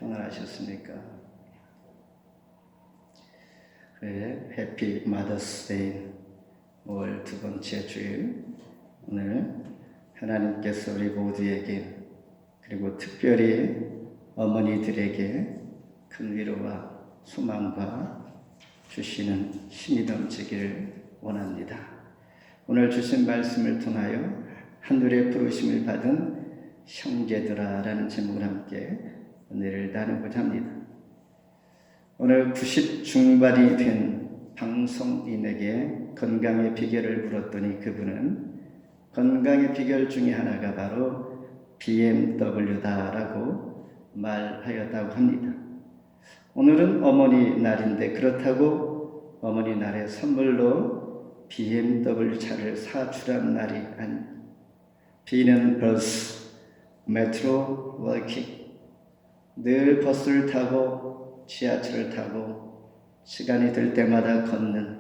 평안하셨습니까? 그래, 해피 마더스데이 5월 두 번째 주일, 오늘 하나님께서 우리 모두에게 그리고 특별히 어머니들에게 큰 위로와 소망과 주시는 힘이 넘치기를 원합니다. 오늘 주신 말씀을 통하여 하늘의 부르심을 받은 형제들아라는 제목을 함께 은혜를 나누고자 합니다. 오늘 90 중반이 된 방송인에게 건강의 비결을 물었더니 그분은 건강의 비결 중에 하나가 바로 BMW다라고 말하였다고 합니다. 오늘은 어머니 날인데 그렇다고 어머니 날에 선물로 BMW 차를 사주란 날이 아닙니다. B는 버스, 메트로, 워킹, 늘 버스를 타고 지하철을 타고 시간이 들 때마다 걷는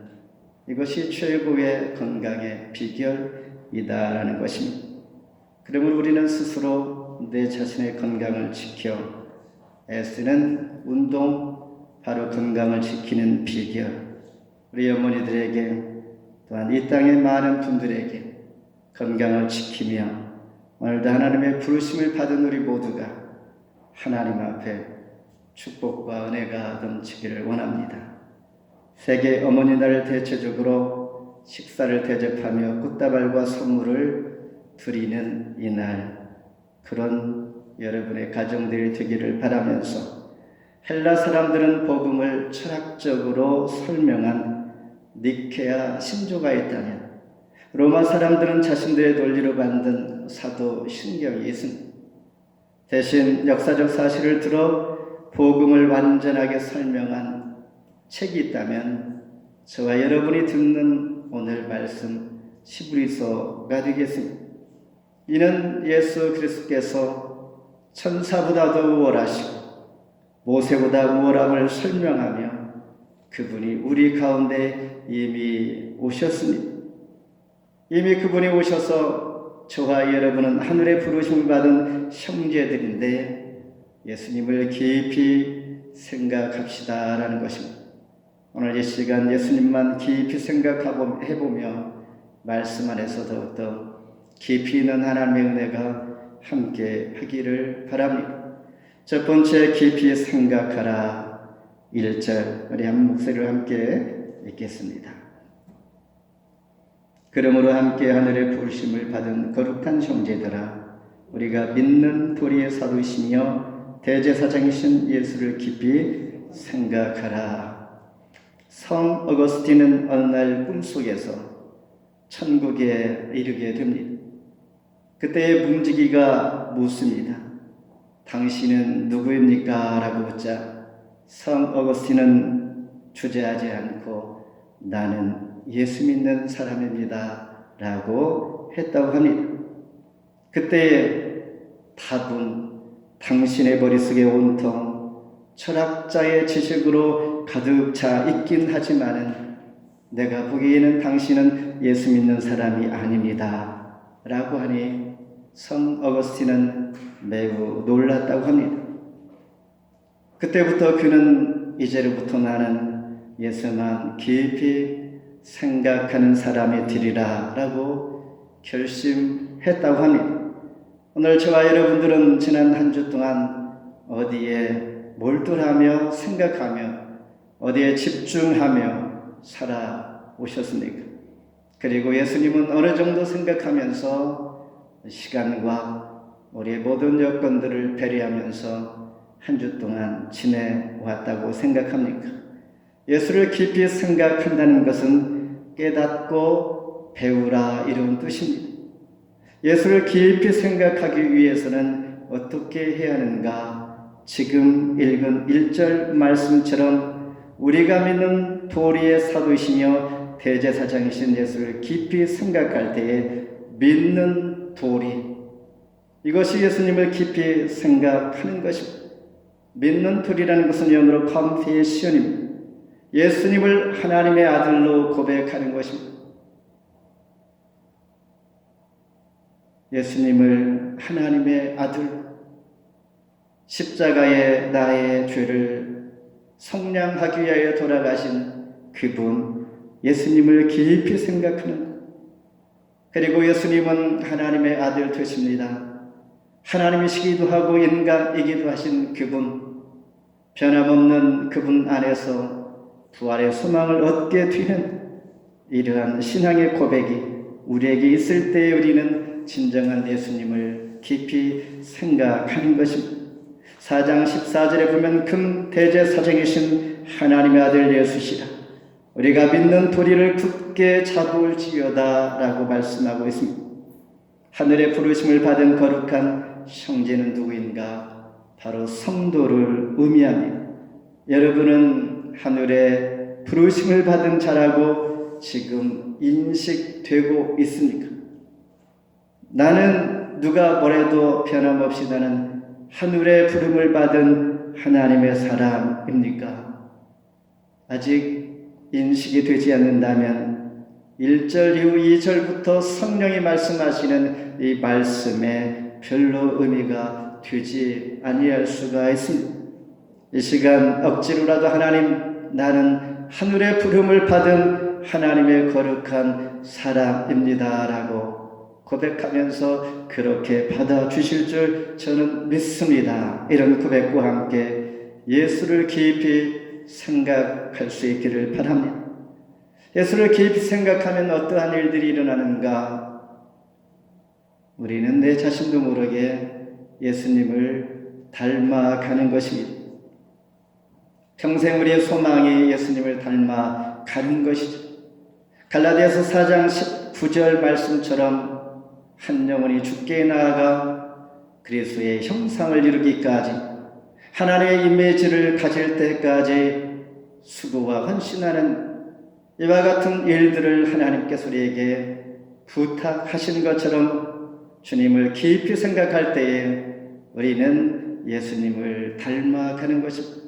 이것이 최고의 건강의 비결이다라는 것입니다. 그러므로 우리는 스스로 내 자신의 건강을 지켜 애쓰는 운동, 바로 건강을 지키는 비결, 우리 어머니들에게 또한 이 땅의 많은 분들에게 건강을 지키며 오늘도 하나님의 부르심을 받은 우리 모두가 하나님 앞에 축복과 은혜가 넘치기를 원합니다. 세계 어머니날 대체적으로 식사를 대접하며 꽃다발과 선물을 드리는 이날, 그런 여러분의 가정들이 되기를 바라면서 헬라 사람들은 복음을 철학적으로 설명한 니케아 신조가 있다면 로마 사람들은 자신들의 논리로 만든 사도 신경이 있습니다. 대신 역사적 사실을 들어 복음을 완전하게 설명한 책이 있다면 저와 여러분이 듣는 오늘 말씀 히브리서가 되겠습니다. 이는 예수 그리스도께서 천사보다도 우월하시고 모세보다 우월함을 설명하며 그분이 우리 가운데 이미 오셨습니다. 이미 그분이 오셔서 저와 여러분은 하늘의 부르심을 받은 형제들인데 예수님을 깊이 생각합시다라는 것입니다. 오늘 이 시간 예수님만 깊이 생각해보며 말씀 안에서 더욱더 깊이 있는 하나님의 은혜가 함께 하기를 바랍니다. 첫 번째, 깊이 생각하라. 1절 우리 한 목소리로 함께 읽겠습니다. 그러므로 함께 하늘의 부르심을 받은 거룩한 형제들아, 우리가 믿는 도리의 사도이시며 대제사장이신 예수를 깊이 생각하라. 성 어거스틴은 어느 날 꿈속에서 천국에 이르게 됩니다. 그때의 문지기가 묻습니다. 당신은 누구입니까? 라고 묻자 성 어거스틴은 주저하지 않고 나는 예수 믿는 사람입니다 라고 했다고 합니다. 그때의 답은 당신의 머릿속에 온통 철학자의 지식으로 가득 차 있긴 하지만은 내가 보기에는 당신은 예수 믿는 사람이 아닙니다 라고 하니 성 어거스틴은 매우 놀랐다고 합니다. 그때부터 그는 이제로부터 나는 예수만 깊이 생각하는 사람이 되리라 라고 결심했다고 합니다. 오늘 저와 여러분들은 지난 한 주 동안 어디에 몰두하며 생각하며 어디에 집중하며 살아오셨습니까? 그리고 예수님은 어느 정도 생각하면서 시간과 우리의 모든 여건들을 배려하면서 한 주 동안 지내왔다고 생각합니까? 예수를 깊이 생각한다는 것은 깨닫고 배우라 이런 뜻입니다. 예수를 깊이 생각하기 위해서는 어떻게 해야 하는가? 지금 읽은 1절 말씀처럼 우리가 믿는 도리의 사도이시며 대제사장이신 예수를 깊이 생각할 때에 믿는 도리, 이것이 예수님을 깊이 생각하는 것입니다. 믿는 도리라는 것은 영어로 confession입니다. 예수님을 하나님의 아들로 고백하는 것입니다. 예수님을 하나님의 아들, 십자가에 나의 죄를 속량하기 위하여 돌아가신 그분 예수님을 깊이 생각하는 것. 그리고 예수님은 하나님의 아들 되십니다. 하나님이시기도 하고 인간이기도 하신 그분, 변함없는 그분 안에서 부활의 소망을 얻게 되는 이러한 신앙의 고백이 우리에게 있을 때 우리는 진정한 예수님을 깊이 생각하는 것입니다. 4장 14절에 보면 금 대제사장이신 하나님의 아들 예수시라 우리가 믿는 도리를 굳게 잡을지어다 라고 말씀하고 있습니다. 하늘의 부르심을 받은 거룩한 형제는 누구인가? 바로 성도를 의미합니다. 여러분은 하늘의 부르심을 받은 자라고 지금 인식되고 있습니까? 나는 누가 뭐래도 변함없이 나는 하늘의 부름을 받은 하나님의 사람입니까? 아직 인식이 되지 않는다면 1절 이후 2절부터 성령이 말씀하시는 이 말씀에 별로 의미가 되지 아니할 수가 있습니다. 이 시간 억지로라도 하나님, 나는 하늘의 부름을 받은 하나님의 거룩한 사람입니다 라고 고백하면서 그렇게 받아주실 줄 저는 믿습니다. 이런 고백과 함께 예수를 깊이 생각할 수 있기를 바랍니다. 예수를 깊이 생각하면 어떠한 일들이 일어나는가? 우리는 내 자신도 모르게 예수님을 닮아가는 것입니다. 평생 우리의 소망이 예수님을 닮아가는 것이죠. 갈라디아서 4장 19절 말씀처럼 한 영혼이 죽게 나아가 그리스도의 형상을 이루기까지 하나님의 이미지를 가질 때까지 수고와 헌신하는 이와 같은 일들을 하나님께서 우리에게 부탁하신 것처럼 주님을 깊이 생각할 때에 우리는 예수님을 닮아가는 것입니다.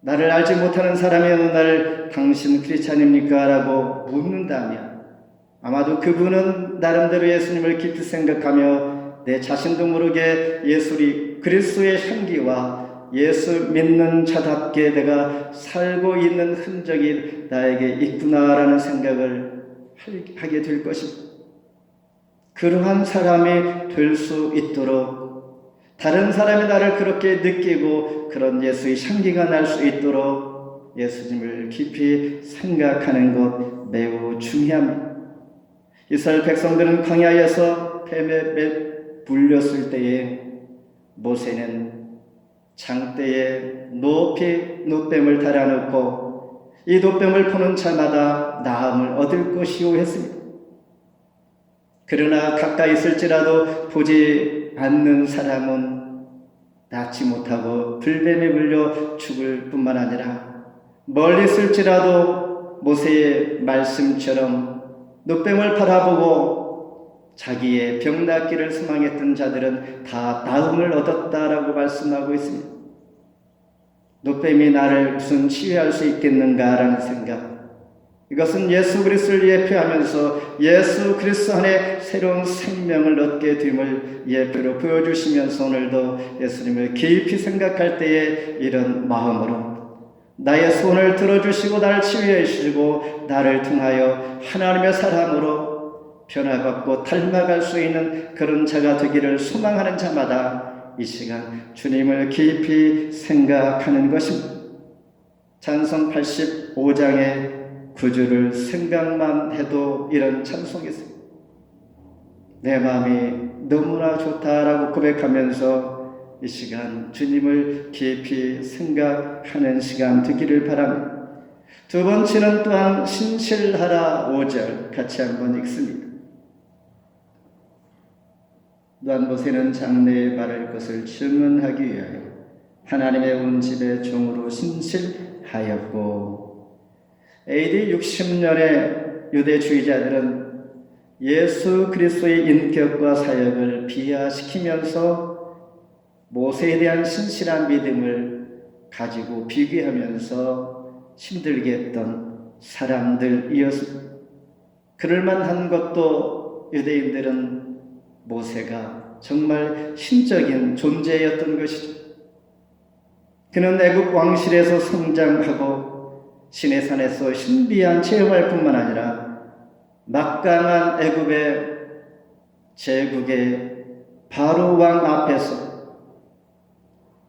나를 알지 못하는 사람이 어느 날 당신 크리스찬입니까? 라고 묻는다면 아마도 그분은 나름대로 예수님을 깊이 생각하며 내 자신도 모르게 그리스도의 향기와 예수 믿는 자답게 내가 살고 있는 흔적이 나에게 있구나라는 생각을 하게 될 것입니다. 그러한 사람이 될 수 있도록 다른 사람이 나를 그렇게 느끼고 그런 예수의 향기가 날 수 있도록 예수님을 깊이 생각하는 것 매우 중요합니다. 이스라엘 백성들은 광야에서 뱀에 물렸을 때에 모세는 장대에 높이 놋뱀을 달아놓고 이 놋뱀을 보는 자마다 나음을 얻을 것이오 했습니다. 그러나 가까이 있을지라도 보지 않는 사람은 낫지 못하고 불뱀에 물려 죽을 뿐만 아니라 멀리 있을지라도 모세의 말씀처럼 놋뱀을 바라보고 자기의 병 낫기를 소망했던 자들은 다 나음을 얻었다라고 말씀하고 있습니다. 놋뱀이 나를 무슨 치유할 수 있겠는가라는 생각, 이것은 예수 그리스도를 예표하면서 예수 그리스도 안에 새로운 생명을 얻게 됨을 예표로 보여주시면서 오늘도 예수님을 깊이 생각할 때에 이런 마음으로 나의 손을 들어주시고 나를 치유해 주시고 나를 통하여 하나님의 사람으로 변화받고 닮아갈 수 있는 그런 자가 되기를 소망하는 자마다 이 시간 주님을 깊이 생각하는 것입니다. 찬송 85장의 구주를 생각만 해도 이런 찬송이 있습니다. 내 마음이 너무나 좋다라고 고백하면서 이 시간 주님을 깊이 생각하는 시간 되기를 바랍니다. 두 번째는 또한 신실하라 5절 같이 한번 읽습니다. 또한 모세는 장래에 바랄 것을 증언하기 위하여 하나님의 온 집의 종으로 신실하였고, AD 60년의 유대주의자들은 예수 그리스도의 인격과 사역을 비하시키면서 모세에 대한 신실한 믿음을 가지고 비교하면서 힘들게 했던 사람들이었습니다. 그럴만한 것도 유대인들은 모세가 정말 신적인 존재였던 것이죠. 그는 애굽 왕실에서 성장하고 시내산에서 신비한 체험할 뿐만 아니라 막강한 애굽의 제국의 바로 왕 앞에서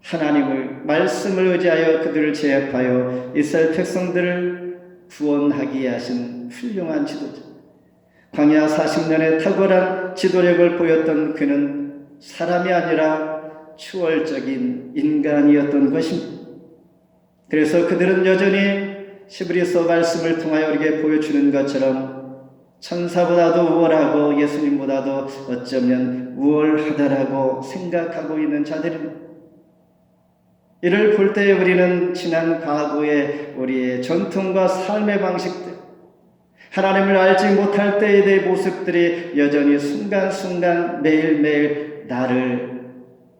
하나님을 말씀을 의지하여 그들을 제압하여 이스라엘 백성들을 구원하게 하신 훌륭한 지도자. 광야 40년의 탁월한 지도력을 보였던 그는 사람이 아니라 추월적인 인간이었던 것입니다. 그래서 그들은 여전히 히브리서 말씀을 통하여 우리에게 보여주는 것처럼 천사보다도 우월하고 예수님보다도 어쩌면 우월하다라고 생각하고 있는 자들입니다. 이를 볼 때 우리는 지난 과거의 우리의 전통과 삶의 방식들, 하나님을 알지 못할 때의 내 모습들이 여전히 순간순간 매일매일 나를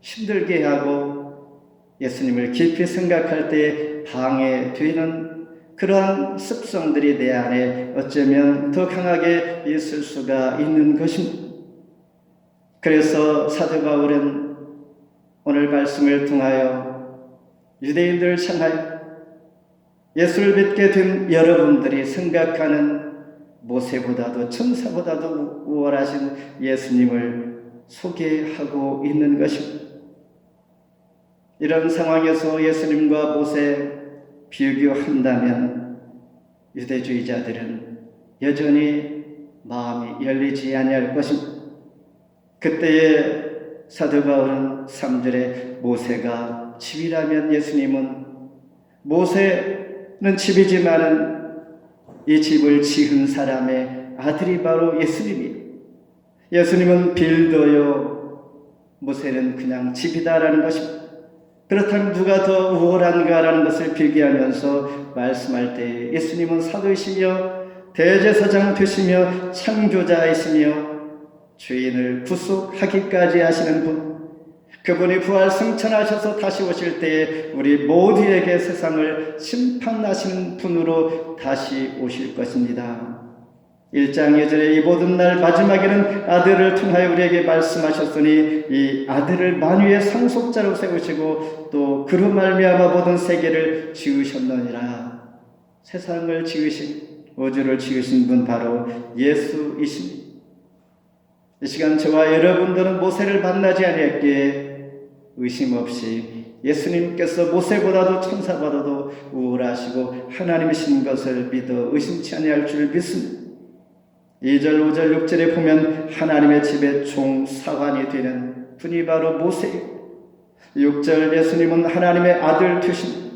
힘들게 하고 예수님을 깊이 생각할 때 방해되는 그러한 습성들이 내 안에 어쩌면 더 강하게 있을 수가 있는 것입니다. 그래서 사도 바울은 오늘 말씀을 통하여 유대인들을 향하여 예수를 믿게 된 여러분들이 생각하는 모세보다도 천사보다도 우월하신 예수님을 소개하고 있는 것입니다. 이런 상황에서 예수님과 모세 비교한다면 유대주의자들은 여전히 마음이 열리지 아니할 것입니다. 그때의 사도 바울은 3절에 모세가 집이라면 예수님은 모세는 집이지만은 이 집을 지은 사람의 아들이 바로 예수님이에요. 예수님은 빌더요, 모세는 그냥 집이다라는 것입니다. 그렇다면 누가 더 우월한가라는 것을 빌기하면서 말씀할 때 예수님은 사도이시며 대제사장 되시며 창조자이시며 죄인을 구속하기까지 하시는 분, 그분이 부활 승천하셔서 다시 오실 때에 우리 모두에게 세상을 심판하시는 분으로 다시 오실 것입니다. 1장 2절에 이 모든 날 마지막에는 아들을 통하여 우리에게 말씀하셨으니 이 아들을 만유의 상속자로 세우시고 또 그로 말미암아 모든 세계를 지으셨느니라. 세상을 지으신, 우주를 지으신 분 바로 예수이십니다. 이 시간 저와 여러분들은 모세를 만나지 아니했기에 의심 없이 예수님께서 모세보다도 천사보다도 우월하시고 하나님이신 것을 믿어 의심치 아니할 줄 믿습니다. 2절, 5절, 6절에 보면 하나님의 집의 총사관이 되는 분이 바로 모세예요. 6절 예수님은 하나님의 아들 되십니다.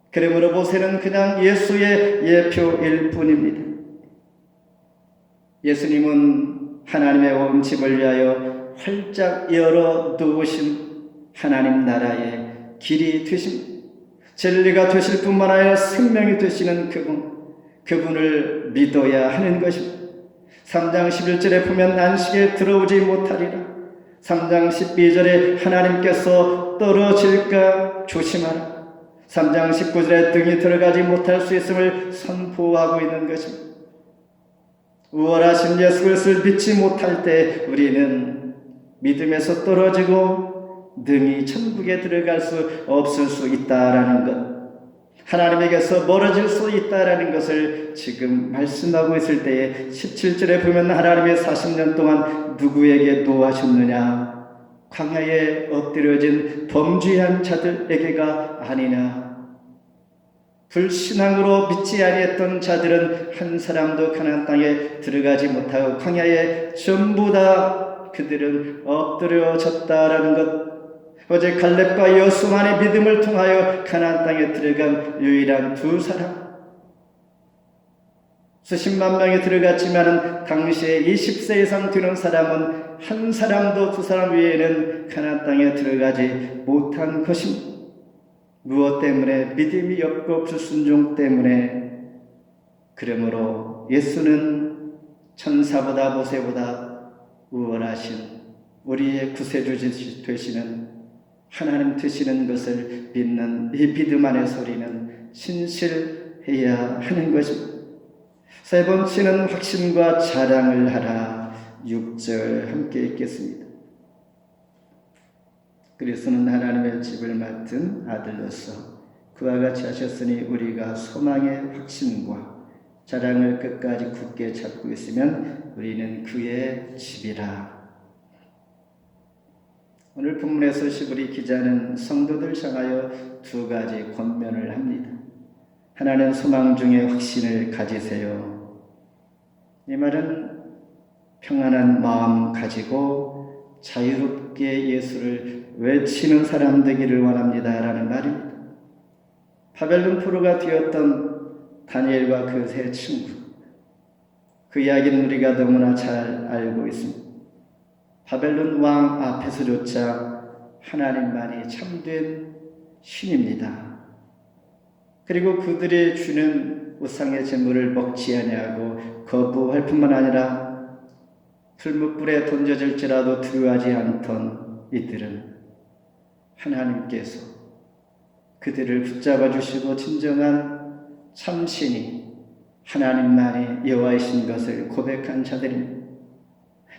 그러므로 모세는 그냥 예수의 예표일 뿐입니다. 예수님은 하나님의 온 집을 위하여 활짝 열어 두으신 하나님 나라의 길이 되십니다. 진리가 되실 뿐만 아니라 생명이 되시는 그분을 믿어야 하는 것입니다. 3장 11절에 보면 안식에 들어오지 못하리라. 3장 12절에 하나님께서 떨어질까 조심하라. 3장 19절에 등이 들어가지 못할 수 있음을 선포하고 있는 것입니다. 우월하신 예수 그리스도를 믿지 못할 때 우리는 믿음에서 떨어지고 능히 천국에 들어갈 수 없을 수 있다라는 것, 하나님에게서 멀어질 수 있다라는 것을 지금 말씀하고 있을 때에 17절에 보면 하나님의 40년 동안 누구에게 노하셨느냐? 광야에 엎드려진 범죄한 자들에게가 아니냐? 불신앙으로 믿지 아니했던 자들은 한 사람도 가나안 땅에 들어가지 못하고 광야에 전부 다 그들은 엎드려졌다라는 것. 어제 갈렙과 여수만의 믿음을 통하여 가나안 땅에 들어간 유일한 두 사람. 수십만 명이 들어갔지만 당시에 20세 이상 되는 사람은 한 사람도 두 사람 외에는 가나안 땅에 들어가지 못한 것입니다. 무엇 때문에? 믿음이 없고 불순종 때문에. 그러므로 예수는 천사보다 모세보다 우월하신 우리의 구세주 되시는 하나님 되시는 것을 믿는 이 믿음 안에서 우리는 신실해야 하는 것입니다. 세 번째는 확신과 자랑을 하라. 6절 함께 읽겠습니다. 그리스도는 하나님의 집을 맡은 아들로서 그와 같이 하셨으니 우리가 소망의 확신과 자랑을 끝까지 굳게 잡고 있으면 우리는 그의 집이라. 오늘 본문에서 시브리 기자는 성도들 향하여 두 가지 권면을 합니다. 하나는 소망 중에 확신을 가지세요. 이 말은 평안한 마음 가지고 자유롭게 예수를 외치는 사람 되기를 원합니다라는 말입니다. 바벨론 포로가 되었던 다니엘과 그 세 친구, 그 이야기는 우리가 너무나 잘 알고 있습니다. 바벨론 왕 앞에서조차 하나님만이 참된 신입니다. 그리고 그들이 주는 우상의 제물을 먹지 아니하고 거부할 뿐만 아니라 풀무불에 던져질지라도 두려워하지 않던 이들은 하나님께서 그들을 붙잡아 주시고 진정한 참신이 하나님만이 여호와이신 것을 고백한 자들입니다.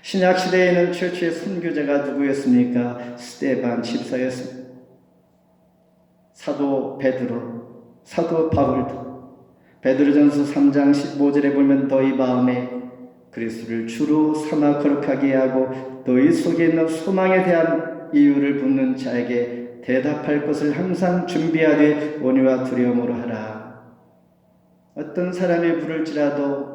신약시대에는 최초의 선교자가 누구였습니까? 스데반 집사였습니다. 사도 베드로, 사도 바울도 베드로전서 3장 15절에 보면 너희 마음에 그리스도를 주로 삼아 거룩하게 하고 너희 속에 있는 소망에 대한 이유를 묻는 자에게 대답할 것을 항상 준비하되 온유와 두려움으로 하라. 어떤 사람이 부를지라도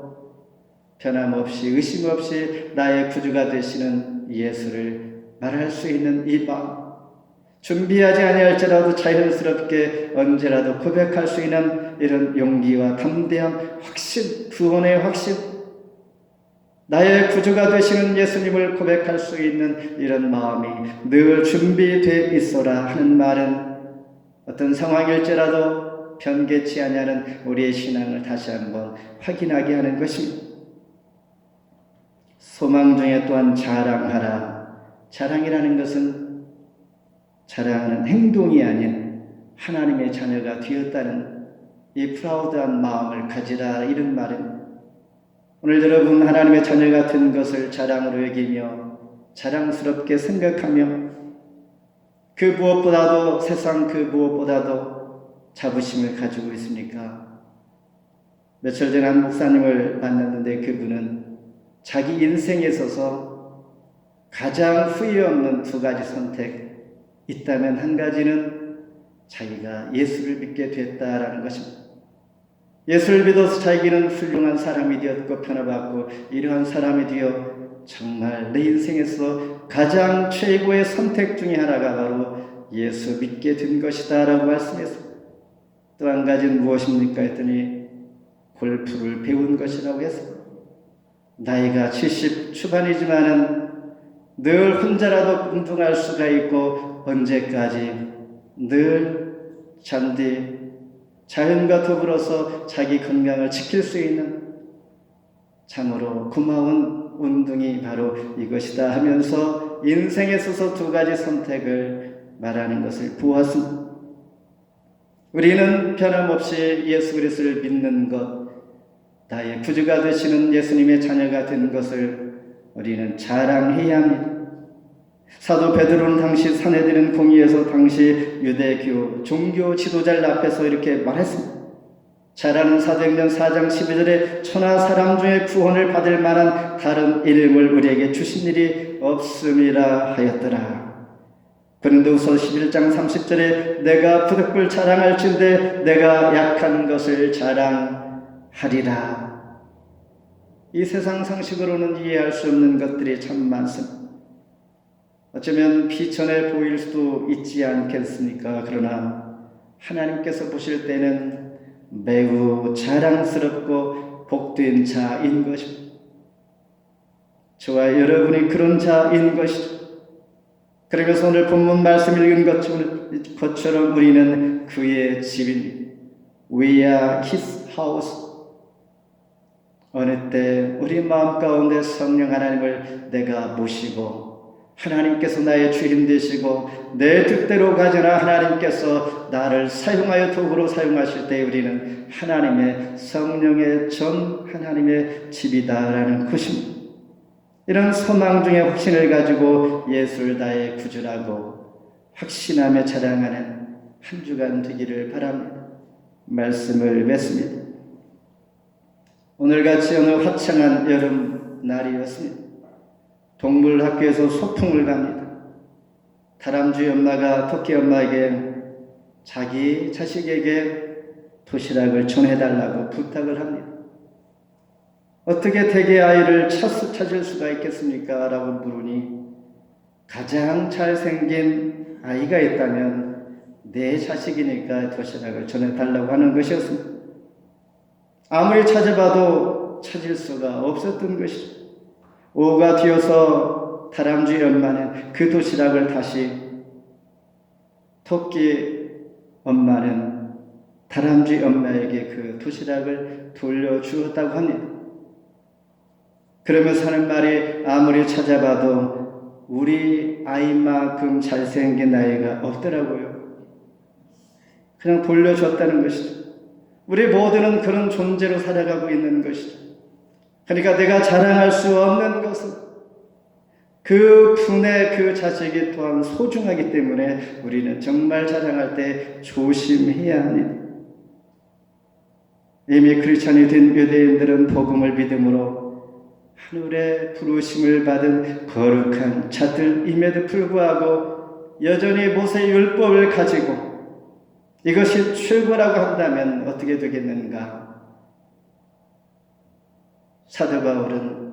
변함없이 의심 없이 나의 구주가 되시는 예수를 말할 수 있는 이 마음, 준비하지 아니할지라도 자연스럽게 언제라도 고백할 수 있는 이런 용기와 담대함, 확신, 구원의 확신, 나의 구주가 되시는 예수님을 고백할 수 있는 이런 마음이 늘 준비되어 있어라 하는 말은 어떤 상황일지라도 변개치 아니하는 우리의 신앙을 다시 한번 확인하게 하는 것입니다. 소망 중에 또한 자랑하라. 자랑이라는 것은 자랑하는 행동이 아닌 하나님의 자녀가 되었다는 이 프라우드한 마음을 가지라, 이런 말은 오늘 여러분 하나님의 자녀가 된 것을 자랑으로 여기며 자랑스럽게 생각하며 그 무엇보다도 세상 그 무엇보다도 자부심을 가지고 있습니까? 며칠 전에 한 목사님을 만났는데 그분은 자기 인생에 있어서 가장 후회 없는 두 가지 선택 있다면 한 가지는 자기가 예수를 믿게 됐다라는 것입니다. 예수를 믿어서 자기는 훌륭한 사람이 되었고 변화받고 이러한 사람이 되어 정말 내 인생에서 가장 최고의 선택 중에 하나가 바로 예수 믿게 된 것이다 라고 말씀했습니다. 또 한 가지는 무엇입니까 했더니 골프를 배운 것이라고 했습니다. 나이가 70 초반이지만은 늘 혼자라도 운동할 수가 있고 언제까지 늘 잔디 자연과 더불어서 자기 건강을 지킬 수 있는 참으로 고마운 운동이 바로 이것이다 하면서 인생에 있어서 두 가지 선택을 말하는 것을 보았습니다. 우리는 변함없이 예수 그리스도를 믿는 것, 나의 구주가 되시는 예수님의 자녀가 된 것을 우리는 자랑해야 합니다. 사도 베드로는 당시 산헤드린 공의에서 당시 유대교 종교 지도자들 앞에서 이렇게 말했습니다. 잘하는 사도행전 4장 12절에 천하 사람 중에 구원을 받을 만한 다른 이름을 우리에게 주신 일이 없음이라 하였더라. 고린도후서 11장 30절에 내가 부득불 자랑할진대 내가 약한 것을 자랑하리라. 이 세상 상식으로는 이해할 수 없는 것들이 참 많습니다. 어쩌면 비천해 보일 수도 있지 않겠습니까? 그러나 하나님께서 보실 때는 매우 자랑스럽고 복된 자인 것입니다. 저와 여러분이 그런 자인 것이죠. 그러면서 오늘 본문 말씀 읽은 것처럼 우리는 그의 집입니다. We are his house. 어느 때 우리 마음 가운데 성령 하나님을 내가 모시고 하나님께서 나의 주인 되시고 내 뜻대로 가져라 하나님께서 나를 사용하여 도구로 사용하실 때 우리는 하나님의 성령의 전 하나님의 집이다라는 것입니다. 이런 소망 중에 확신을 가지고 예수를 나의 구주라고 확신하며 자랑하는 한 주간 되기를 바랍니다. 말씀을 맺습니다. 오늘같이 어느 화창한 여름 날이었습니다. 동물학교에서 소풍을 갑니다. 다람쥐 엄마가 토끼 엄마에게 자기 자식에게 도시락을 전해달라고 부탁을 합니다. 어떻게 댁의 아이를 찾을 수가 있겠습니까? 라고 물으니 가장 잘생긴 아이가 있다면 내 자식이니까 도시락을 전해달라고 하는 것이었습니다. 아무리 찾아봐도 찾을 수가 없었던 것이죠. 오후가 뒤어서 다람쥐 엄마는 그 도시락을 다시, 토끼 엄마는 다람쥐 엄마에게 그 도시락을 돌려주었다고 합니다. 그러면서 하는 말이 아무리 찾아봐도 우리 아이만큼 잘생긴 아이가 없더라고요. 그냥 돌려줬다는 것이죠. 우리 모두는 그런 존재로 살아가고 있는 것이죠. 그러니까 내가 자랑할 수 없는 것은 그 분의 그 자식이 또한 소중하기 때문에 우리는 정말 자랑할 때 조심해야 합니다. 이미 크리스찬이 된 유대인들은 복음을 믿음으로 하늘의 부르심을 받은 거룩한 자들임에도 불구하고 여전히 모세의 율법을 가지고 이것이 최고라고 한다면 어떻게 되겠는가? 사도 바울은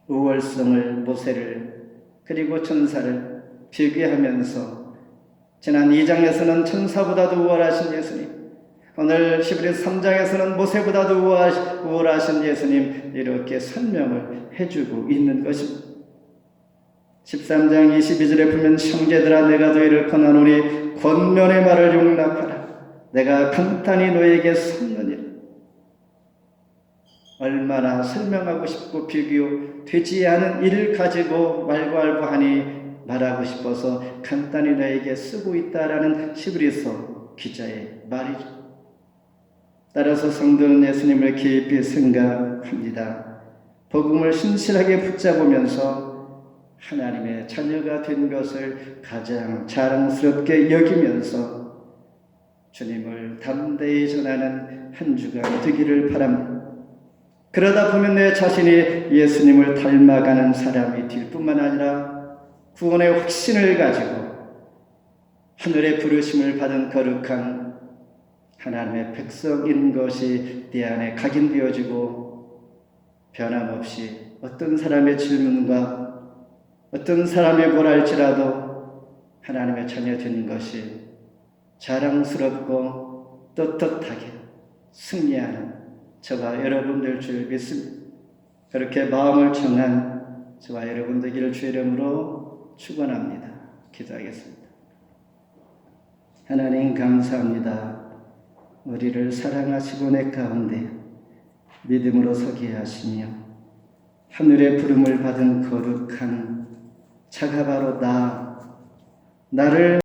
우월성을, 모세를, 그리고 천사를 비교하면서 지난 2장에서는 천사보다도 우월하신 예수님, 오늘 히브리서 3장에서는 모세보다도 우월하신 예수님, 이렇게 설명을 해주고 있는 것입니다. 13장 22절에 보면 형제들아 내가 너희를 권하노니 권면의 말을 용납하라. 내가 간단히 너희에게 섰느니라. 얼마나 설명하고 싶고 비교되지 않은 일을 가지고 왈가왈부하니 말하고 싶어서 간단히 너에게 쓰고 있다라는 히브리서 기자의 말이죠. 따라서 성도는 예수님을 깊이 생각합니다. 복음을 신실하게 붙잡으면서 하나님의 자녀가 된 것을 가장 자랑스럽게 여기면서 주님을 담대히 전하는 한 주간 되기를 바랍니다. 그러다 보면 내 자신이 예수님을 닮아가는 사람이 될 뿐만 아니라 구원의 확신을 가지고 하늘의 부르심을 받은 거룩한 하나님의 백성인 것이 내 안에 각인되어지고 변함없이 어떤 사람의 질문과 어떤 사람의 뭐랄지라도 하나님의 자녀 되는 것이 자랑스럽고 떳떳하게 승리하는 저와 여러분 될 줄 믿습니다. 그렇게 마음을 정한 저와 여러분 되기를 주의 이름으로 축원합니다. 기도하겠습니다. 하나님 감사합니다. 우리를 사랑하시고 내 가운데 믿음으로 서게 하시며 하늘의 부름을 받은 거룩한 자가 바로 나를